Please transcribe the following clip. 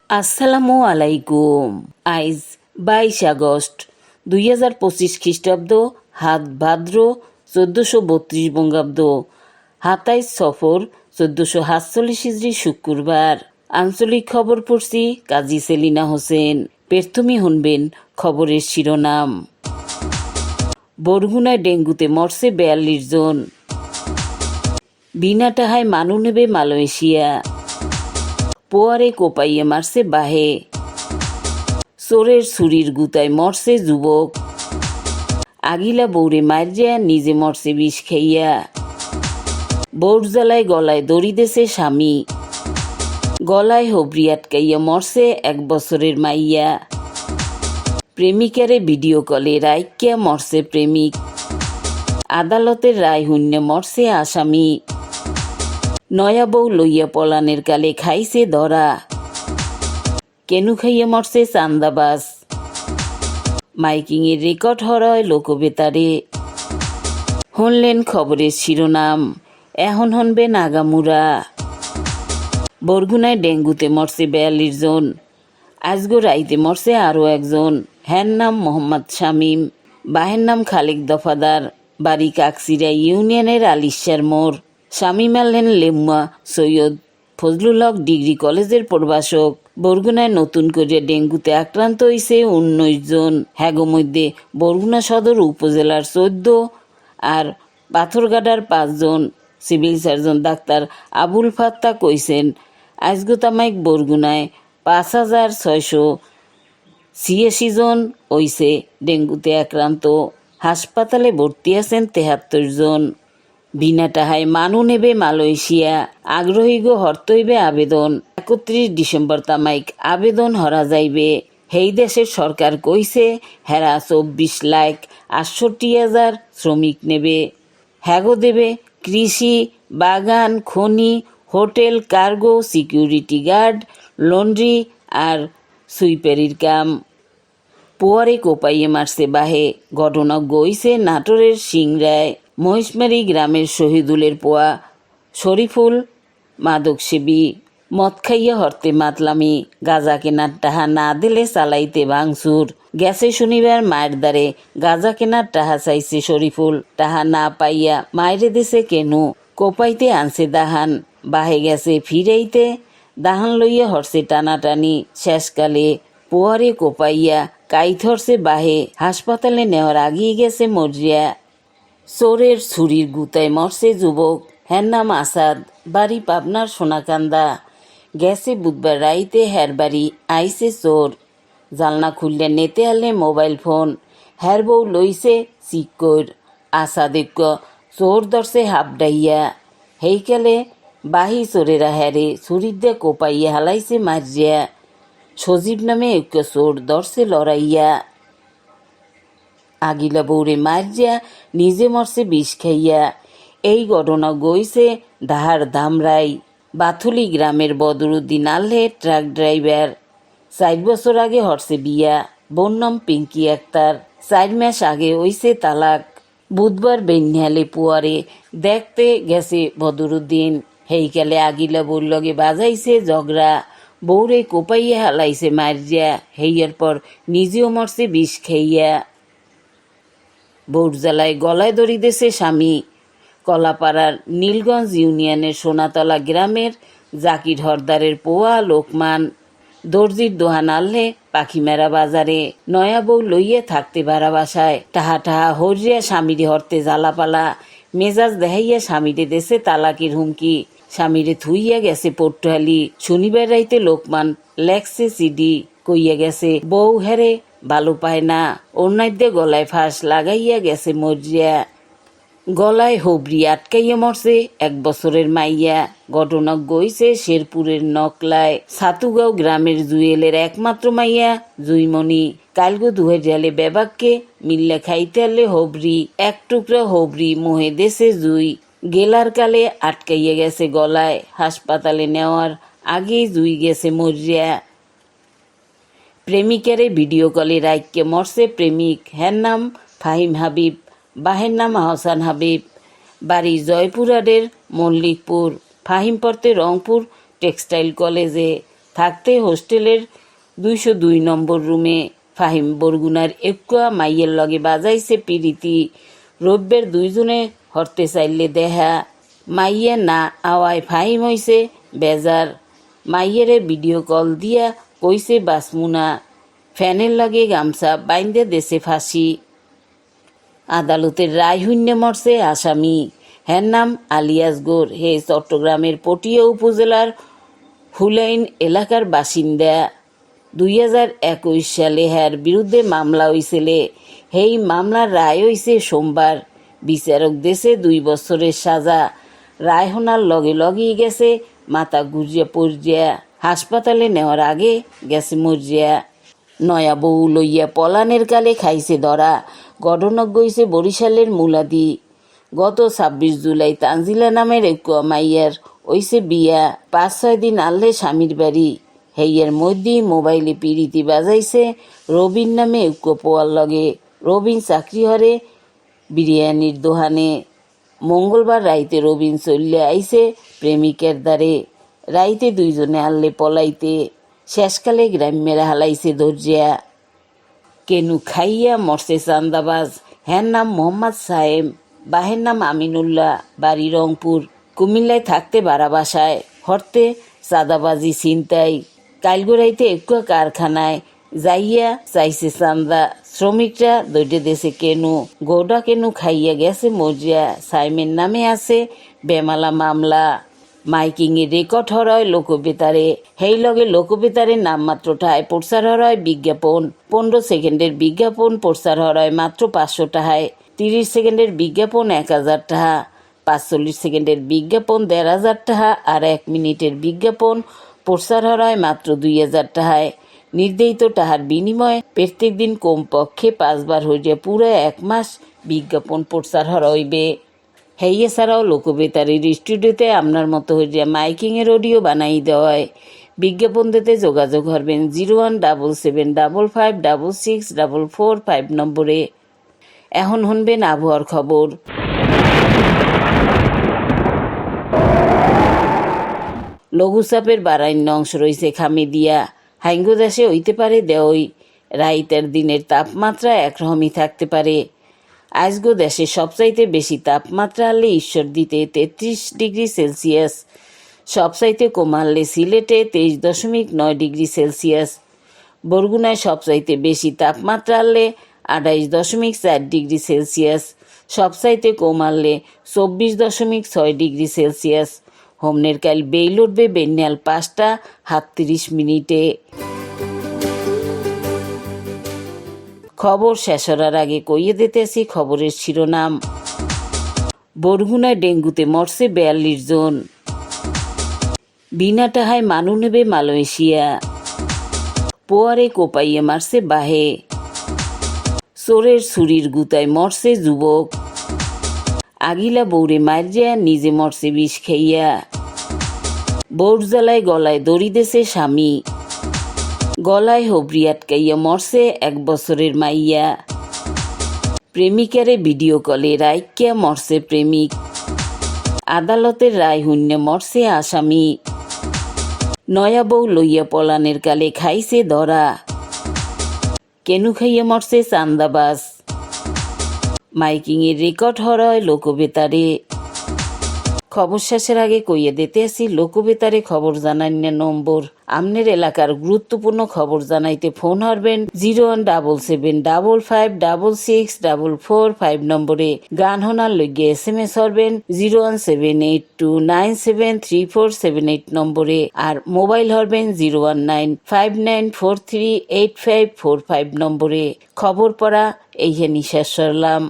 আসসালামু আলাইকুম। আইজ 22 আগস্ট 2025 খ্রিস্টাব্দ, হাত ভাদ্র 1432 বঙ্গাব্দ, 27 সফর 1447 হিজরি, শুক্রবার। আঞ্চলিক খবর পড়ছি কাজী সেলিনা হোসেন। প্রথমে শুনবেন খবরের শিরোনাম। বরগুনায় ডেঙ্গুতে মরছে 42 জন। বিনা টাহায় মানু নেবে মালয়েশিয়া। পোয়ারে কোপাইয়ে মারছে বাহে। চোরের ছুরির গুতায় মরছে যুবক। আগিলা বৌরে মারিয়া নিজে মরছে বিষ খাইয়া। বৌর জ্বালায় গলায় দড়ি দেছে স্বামী। গলায় হবরি আটকাইয়া মরছে 1 বছরের মাইয়া। প্রেমিকারে ভিডিও কলে রাইক্যা মরছে প্রেমিক। আদালতের রায় শূন্য মরছে আসামি। নয়া বউ লইয়া পলানের কালে খাইছে ধরা। কেনু খাইয়া মরছে চান্দাবাস। মাইকিংয়ের রেকর্ড হরয় লোকবেতারে। শুনলেন খবরের শিরোনাম, এখন শুনবেন আগামুরা। বরগুনায় ডেঙ্গুতে মরছে 42 জন। আজগো রাইতে মরছে আরও একজন। হ্যার নাম মোহাম্মদ শামীম, বাহের নাম খালেক দফাদার, বাড়ি কাকসিরা ইউনিয়নের আলিশার মোড়। শামীম আলেন লেম্মা সৈয়দ ফজলুল হক ডিগ্রি কলেজের প্রভাষক। বরগুনায় নতুন করে ডেঙ্গুতে আক্রান্ত হয়েছে 19 জন। হ্যাগো মধ্যে বরগুনা সদর উপজেলার 14 আর পাথরঘাটার 5 জন। সিভিল সার্জন ডাক্তার আবুল ফাত্তা কইছেন, আজগো তামাইক বরগুনায় 5686 জন হইছে ডেঙ্গুতে আক্রান্ত। হাসপাতালে ভর্তি আছেন 73 জন। বিনা টাহায় মানু নেবে মালয়েশিয়া। আগ্রহী গো হরতে হইবে আবেদন। 31 ডিসেম্বর তামাইক আবেদন হরা যাইবে। হেই দেশের সরকার কইছে হেরা 24,68,000 শ্রমিক নেবে। হ্যাগো দেবে কৃষি, বাগান, খনি, hotel, cargo, security guard, laundry আর সুইপারির কাম। পোয়ারে কোপাইয়ে মারছে বাহে। ঘটনা গইছে নাটোরের সিংড়ায়। মহিষমারি গ্রামের শহীদুলের পোয়া শরীফুল মাদকসেবী। মদ খাইয়া হরতে মাতলামি। গাঁজা কেনার টাহা না দিলে চালাইতে ভাঙচুর। গেছে শনিবার মায়ের দ্বারে গাঁজা কেনার টাহা চাইছে শরীফুল। টাহা না পাইয়া মায়েরে দেশে কেনু। কোপাইতে আনছে দাহান। বাহে গেছে ফিরাইতে। দাহান লইয়া হরছে টানাটানি। শেষকালে পোয়ারে কোপাইয়া কাইত হরছে বাহে। হাসপাতালে নেওয়ার আগিয়ে গেছে মরিয়া। চোরের ছুরির গুতায় মরছে যুবক। হ্যার নাম আসাদ, বাড়ি পাবনার সোনাকান্দা। গেছে বুধবার রাইতে হ্যার বাড়ি আইছে চোর। জালনা খুললে নেতে আলে মোবাইল ফোন। হ্যার বউ লইছে চিক্কর। আসাদেক চোর ধরছে হাবডাইয়া। হেইকালে বাহি চোরেরা হ্যারে ছুরির দিয়ে কোপাইয়া হালাইছে মারিয়া। সজীব নামে এক চোর ধরছে লড়াইয়া। আগিলা বৌরে মারিয়া নিজে মরছে বিষ খাইয়া। এই ঘটনা গইছে ধার ধামরাই। বাথুলি গ্রামের বদরুদ্দিন আল্হে ট্রাক ড্রাইভার। 4 বছর আগে হরছে বিয়া। বোন নাম পিঙ্কি আক্তার। 4 মাস আগে হইছে তালাক। বুধবার বেন্যালে পুয়ারে দেখতে গেছে বদরুদ্দিন। হেইকালে আগিলা বউর লগে বাজাইছে ঝগড়া। বৌরে কোপাইয়া হালাইছে মারিয়া। হেইয়ার পর নিজেও মরছে বিষ খাইয়া। বৌর জ্বালায় গলায় দড়ি দেছে স্বামী। কলাপাড়ার নীলগঞ্জ ইউনিয়নের সোনাতলা গ্রামের জাকির হরদারের পোয়া লোকমান। দর্জির দোহান আল্লে পাখিমেরা বাজারে। নয়া বউ লইয়ে থাকতে ভাড়া বাসায়। টাহা টাহা হরিয়া স্বামীরে হরতে জ্বালাপালা। মেজাজ দেখাইয়া স্বামীরে দেশে তালাকের হুমকি। স্বামীরে থুইয়া গেছে পটুয়ালি। শনিবার রাইতে লোকমান লেখছে সিডি। কইয়া গেছে বউ হেরে ভালো পায় না। অন্যাদ্যে গলায় ফাঁস লাগাইয়া গেছে মরিয়া। গলায় হবরি আটকাইয়া মরছে 1 বছরের মাইয়া। ঘটনা গইছে শেরপুরের নকলায়। সাতুগাঁও গ্রামের জুয়েলের একমাত্র মাইয়া জুইমণি। কালগো দুহাইলে বেবাককে মিল্লা খাইতে আলে হবরি। 1 টুকরা হবরি মোহে দেশে জুই। গেলার কালে আটকাইয়া গেছে গলায়। হাসপাতালে নেওয়ার আগেই জুই গেছে মরিয়া। প্রেমিকারে ভিডিও কলে রাইক্যে মরছে প্রেমিক। হ্যার নাম ফাহিম হাবিব, বাহের নাম আহসান হাবিব। বাড়ি জয়পুরহাটের মল্লিকপুর। ফাহিম পড়তে রংপুর টেক্সটাইল কলেজে। থাকতে হোস্টেলের 202 নম্বর রুমে। ফাহিম বরগুনার একুয়া মাইয়ের লগে বাজাইছে পিরিতি। রব্যের দুইজনে হরতে চাইলে দেহা। মাইয়া না আওয়ায় ফাহিম হইছে বেজার। মাইয়েরে ভিডিও কল দিয়া কইছে বাসমুনা। ফ্যানের লগে গামছা বাইন্দে দেশে ফাঁসি। আদালতের রায় শূন্য মরছে আসামি। হের নাম আলিয়াসগর। হে চট্টগ্রামের পটিয়া উপজেলার হুলাইন এলাকার বাসিন্দা। 2021 সালে হের বিরুদ্ধে মামলা হয়েছিল। সেই মামলার রায় হয়েছে সোমবার। বিচারক দেশে 2 বছরের সাজা। রায় শোনার লগে লগেই গেছে মাথা গুজিয়া পড়িয়া। হাসপাতালে নেওয়ার আগে গেছে মরিয়া। নয়া বউ লইয়া পলানের কালে খাইছে ধরা। ঘটনক গইছে বরিশালের মুলাদি। গত 26 জুলাই তানজিলা নামের একুয়া মাইয়ার হইছে বিয়া। 5-6 দিন আনলে স্বামীর বাড়ি। হেইয়ের মধ্যেই মোবাইলে পিরিতি বাজাইছে রবিন নামে একুয়া পোয়ার লগে। রবিন চাকরি হরে বিরিয়ানির দোহানে। মঙ্গলবার রাইতে রবিন চললে আইছে প্রেমিকের দ্বারে। রাইতে দুইজনে আনলে পলাইতে। শেষকালে গ্রাম্যেরা হালাইছে দরজিয়া। কেনু খাইয়া মরছে চান্দাবাজ। হ্যার নাম মোহাম্মদ সাহেব, বাহের নাম আমিনুল্লাহ, বাড়ি রংপুর। কুমিল্লায় থাকতে বাড়া বাসায়, হরতে চাঁদাবাজি ছিনতাই। কালগোড়াইতে একুয়া কারখানায় যাইয়া চাইছে চান্দা। শ্রমিকরা দৈডে দেশে কেনু। গৌডা কেনু খাইয়া গেছে মজিয়া। সাইমের নামে আছে বেমালা মামলা। মাইকিংয়ে রেকর্ড হরয় লোকবেতারে। সেই লগে লোকবেতারের নামমাত্র ঠায় প্রচার হরয় বিজ্ঞাপন। 15 সেকেন্ডের বিজ্ঞাপন প্রচার হরয় মাত্র 500 টাকায়। 30 সেকেন্ডের বিজ্ঞাপন 1000 টাকা। 45 সেকেন্ডের বিজ্ঞাপন 1500 টাকা। আর 1 মিনিটের বিজ্ঞাপন প্রচার হরয় মাত্র 2000 টাকায়। নির্ধারিত টাকার বিনিময়ে প্রত্যেক দিন কমপক্ষে 5 বার হইয়া পুরো 1 মাস বিজ্ঞাপন প্রচার হরইবে। হেইয়ে ছাড়াও লোকবেতারের স্টুডিওতে আপনার মতো হইয়া মাইকিংয়ের অডিও বানাই দেওয়ায়। বিজ্ঞাপন দিতে যোগাযোগ করবেন 017755564445 নম্বরে। এখন শুনবেন আবহাওয়ার খবর। লঘুচাপের বারান্য অংশ রয়েছে খামেদিয়া। হাইঙ্গো দেশে হইতে পারে দেওই। রাইতের দিনের তাপমাত্রা একরকমই থাকতে পারে। আজগো দেশে সবচাইতে বেশি তাপমাত্রা আনলে ঈশ্বরদীতে 33 ডিগ্রি সেলসিয়াস। সবচাইতে কম আনলে সিলেটে 23.9 ডিগ্রি সেলসিয়াস। বরগুনায় সবচাইতে বেশি তাপমাত্রা আনলে 28.4 ডিগ্রি সেলসিয়াস। সবচাইতে কম আনলে 24.6 ডিগ্রি সেলসিয়াস। হোমনের কাল বেইল উঠবে বেন্যাল 5:37 খবর শেষ হওয়ার আগে কইয়ে দিতেছি খবরের শিরোনাম। বরগুনায় ডেঙ্গুতে মরছে 42 জন। বিনা টাহায় মানু নেবে মালয়েশিয়া। পোয়ারে কোপাইয়ে মারছে বাহে। চোরের ছুরির গুতায় মরছে যুবক। আগিলা বৌরে মারিয়া নিজে মরছে বিষ খাইয়া। বৌর জ্বালায় গলায় দড়ি দেছে স্বামী। গলায় হবরি আটকাইয়া মরছে 1 বছরের মাইয়া। প্রেমিকারে ভিডিও কলে রাইকিয়া মরছে প্রেমিক। আদালতের রায় শূন্য মরছে আসামি। নয়া বউ লইয়া পলানের কালে খাইছে ধরা। কেনু খাইয়া মরছে চান্দাবাজ। মাইকিংয়ের রেকর্ড হরয় লোকবেতারে। খবর শেষের আগে কইয়ে দিতে আসি লোকবেতারে খবর জানাইনা নম্বর। আমনের এলাকার গুরুত্বপূর্ণ খবর জানাইতে ফোন হরবেন 017755664445 নম্বরে। গান হোনার লইগে SMS হরবেন 01782973478 নম্বরে। আর মোবাইল হরবেন 01959438545 নম্বরে। খবর পড়া এইখানি শেষ করলাম।